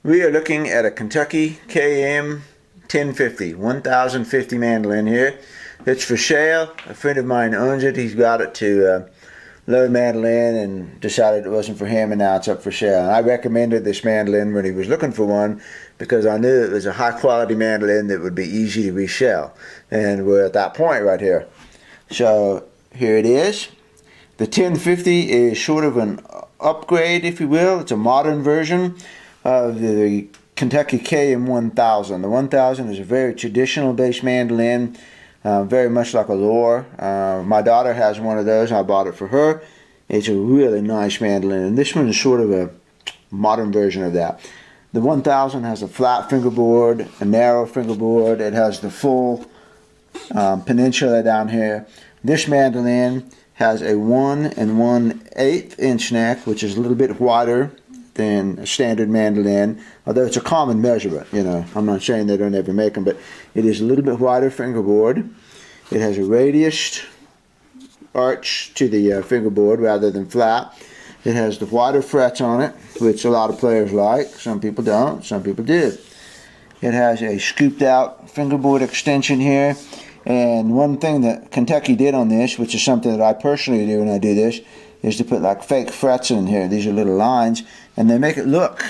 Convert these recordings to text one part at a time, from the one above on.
We are looking at a Kentucky KM1050, 1050 mandolin here. It's for sale. A friend of mine owns it. He's got it to load mandolin and decided it wasn't for him, and now it's up for sale. And I recommended this mandolin when he was looking for one because I knew it was a high quality mandolin that would be easy to resell. And we're at that point right here. So here it is. The 1050 is sort of an upgrade, if you will. It's a modern version of the Kentucky KM1000. The 1000 is a very traditional based mandolin, very much like a lure. My daughter has one of those. I bought it for her. It's a really nice mandolin, and this one is sort of a modern version of that. The 1000 has a flat fingerboard, a narrow fingerboard. It has the full peninsula down here. This mandolin has a 1 1/8 inch neck, which is a little bit wider than a standard mandolin, although it's a common measurement. You know, I'm not saying they don't ever make them, but it is a little bit wider fingerboard. It has a radiused arch to the fingerboard rather than flat. It has the wider frets on it, which a lot of players like. Some people don't, some people do. It has a scooped out fingerboard extension here. And one thing that Kentucky did on this, which is something that I personally do when I do this, is to put like fake frets in here. These are little lines, and they make it look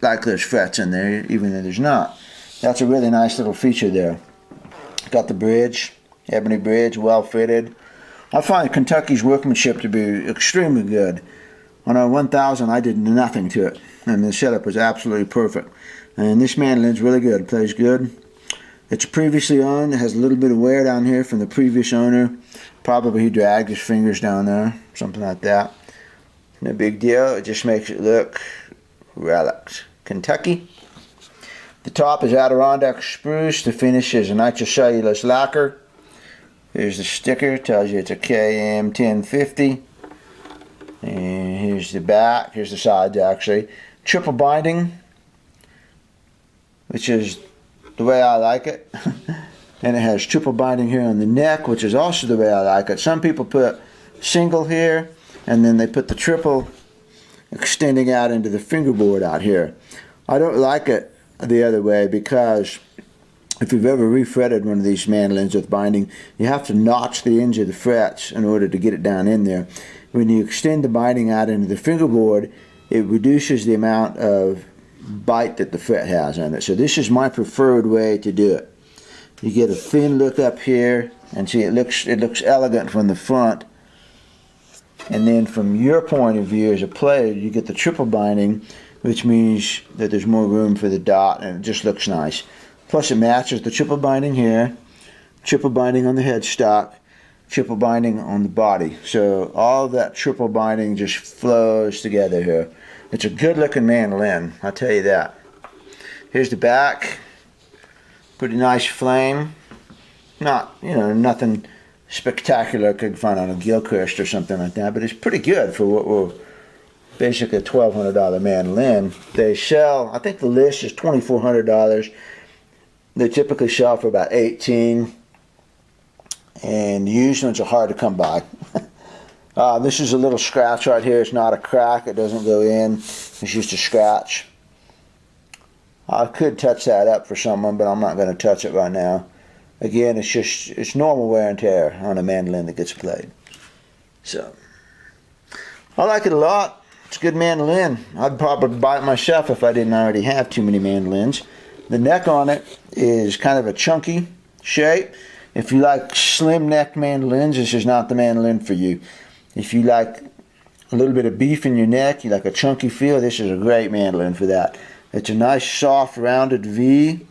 like there's frets in there, even though there's not. That's a really nice little feature there. Got the bridge, ebony bridge, well fitted. I find Kentucky's workmanship to be extremely good. On our 1000, I did nothing to it, and the setup was absolutely perfect. And this mandolin's really good, plays good. It's previously owned. It has a little bit of wear down here from the previous owner. Probably he dragged his fingers down there, something like that. No big deal. It just makes it look relic. Kentucky. The top is Adirondack spruce. The finish is a nitrocellulose lacquer. Here's the sticker. Tells you it's a KM1050. And here's the back. Here's the sides, actually. Triple binding, which is the way I like it. And it has triple binding here on the neck, which is also the way I like it. Some people put single here, and then they put the triple extending out into the fingerboard out here. I don't like it the other way, because if you've ever refretted one of these mandolins with binding, you have to notch the ends of the frets in order to get it down in there. When you extend the binding out into the fingerboard, it reduces the amount of bite that the fret has on it. So this is my preferred way to do it. You get a thin look up here, and see it looks elegant from the front, and then from your point of view as a player, you get the triple binding, which means that there's more room for the dot, and it just looks nice. Plus it matches the triple binding here, triple binding on the headstock, triple binding on the body. So all of that triple binding just flows together here. It's a good looking mandolin, I'll tell you that. Here's the back. Pretty nice flame. Not, you know, nothing spectacular could find on a Gilchrist or something like that, but it's pretty good for what we're basically a $1,200 mandolin. They sell, I think the list is $2,400. They typically sell for about $18, and used ones are hard to come by. This is a little scratch right here. It's not a crack. It doesn't go in. It's just a scratch. I could touch that up for someone, but I'm not going to touch it right now. Again, it's normal wear and tear on a mandolin that gets played. So, I like it a lot. It's a good mandolin. I'd probably buy it myself if I didn't already have too many mandolins. The neck on it is kind of a chunky shape. If you like slim neck mandolins, this is not the mandolin for you. If you like a little bit of beef in your neck, you like a chunky feel, this is a great mandolin for that. It's a nice soft rounded V,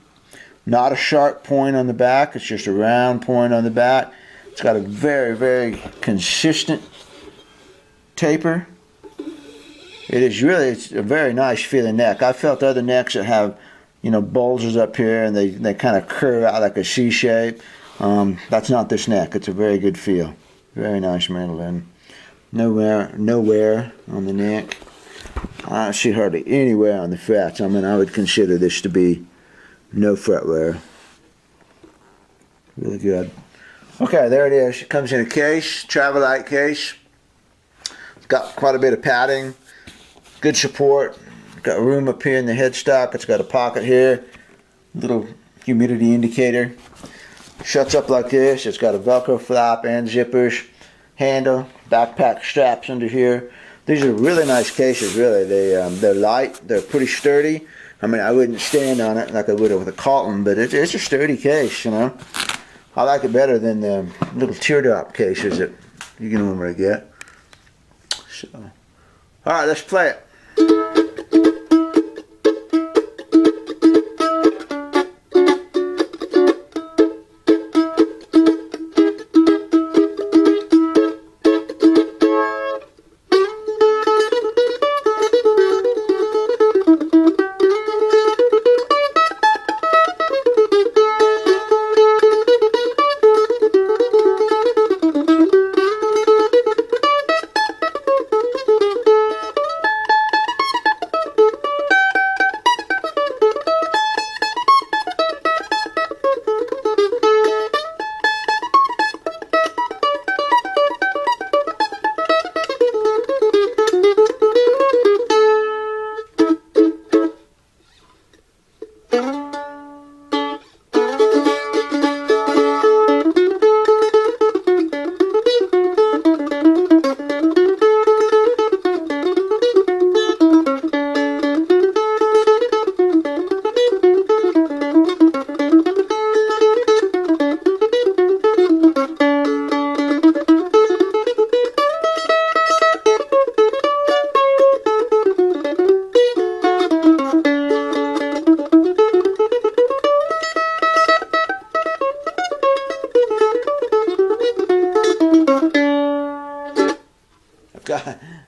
not a sharp point on the back, it's just a round point on the back. It's got a very, very consistent taper. It's a very nice feeling neck. I felt other necks that have, you know, bulges up here, and they kind of curve out like a C shape. That's not this neck. It's a very good feel. Very nice mandolin. No wear on the neck. I don't see hardly any wear on the frets. I mean, I would consider this to be no fret wear. Really good. Okay, there it is. It comes in a case, travel-light case. It's got quite a bit of padding, good support, Got room up here in the headstock. It's got a pocket here, little humidity indicator. Shuts up like this. It's got a Velcro flap and zippers, handle, backpack straps under here. These are really nice cases, really. They're light, they're pretty sturdy. I mean, I wouldn't stand on it like I would with a Colton, but it's a sturdy case, you know. I like it better than the little teardrop cases that you can normally get. So, all right, let's play it.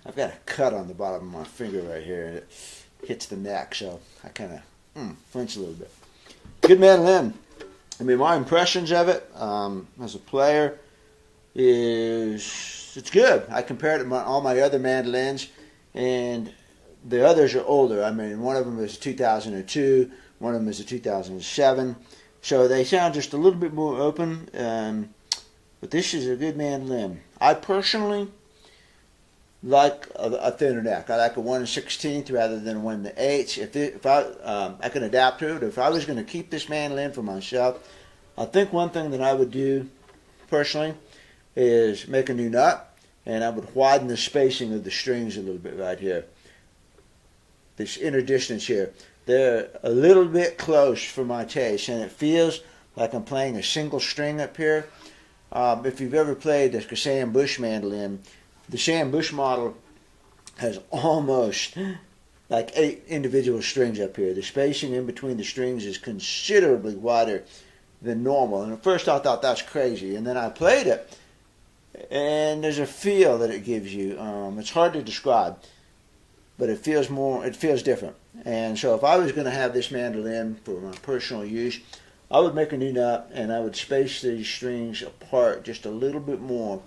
I've got a cut on the bottom of my finger right here, and it hits the neck, so I kind of flinch a little bit. Good mandolin. I mean, my impressions of it as a player is it's good. I compared it to all my other mandolins, and the others are older. I mean, one of them is 2002, one of them is a 2007, so they sound just a little bit more open. But this is a good mandolin. I personally like a thinner neck. I like a 1/16 rather than a 1/8. If I can adapt to it. If I was going to keep this mandolin for myself, I think one thing that I would do personally is make a new nut, and I would widen the spacing of the strings a little bit right here. This inner distance here, they're a little bit close for my taste, and it feels like I'm playing a single string up here. If you've ever played the Sam Bush mandolin, the Sam Bush model has almost like 8 individual strings up here. The spacing in between the strings is considerably wider than normal. And at first I thought that's crazy. And then I played it, and there's a feel that it gives you. It's hard to describe, but it feels different. And so if I was going to have this mandolin for my personal use, I would make a new nut, and I would space these strings apart just a little bit more.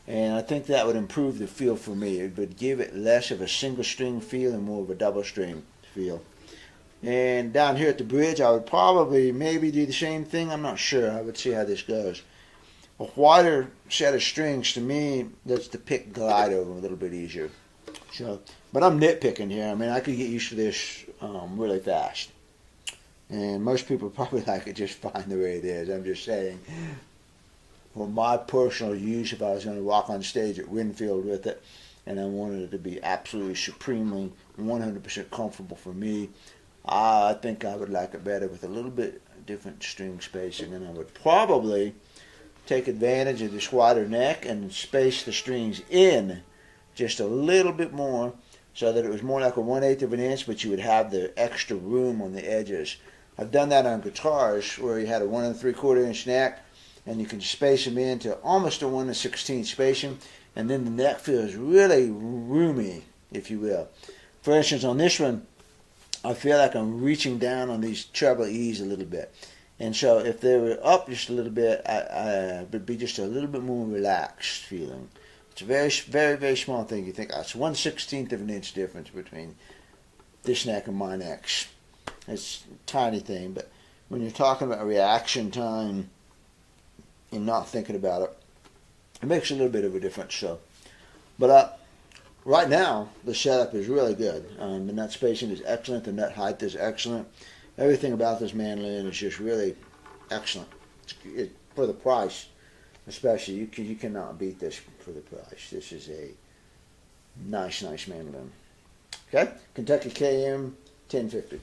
And I think that would improve the feel for me. It would give it less of a single string feel and more of a double string feel. And down here at the bridge, I would probably maybe do the same thing. I'm not sure. I would see how this goes. A wider set of strings, to me, lets the pick glide over a little bit easier. So, but I'm nitpicking here. I mean, I could get used to this really fast. And most people probably like it just fine the way it is. I'm just saying, for my personal use, if I was going to walk on stage at Winfield with it, and I wanted it to be absolutely supremely 100% comfortable for me, I think I would like it better with a little bit different string spacing, and I would probably take advantage of this wider neck and space the strings in just a little bit more so that it was more like a 1/8 of an inch, but you would have the extra room on the edges. I've done that on guitars where you had a 1 3/4 inch neck, and you can space them into almost a 1/16 spacing, and then the neck feels really roomy, if you will. For instance, on this one, I feel like I'm reaching down on these treble E's a little bit. And so if they were up just a little bit, I would be just a little bit more relaxed feeling. It's a very, very, very small thing. You think, oh, it's 1/16 of an inch difference between this neck and my necks. It's a tiny thing, but when you're talking about reaction time and not thinking about it, it makes a little bit of a difference. So, but right now, the setup is really good. The nut spacing is excellent. The nut height is excellent. Everything about this mandolin is just really excellent. For the price, especially, you cannot beat this for the price. This is a nice mandolin. Okay, Kentucky KM 1050.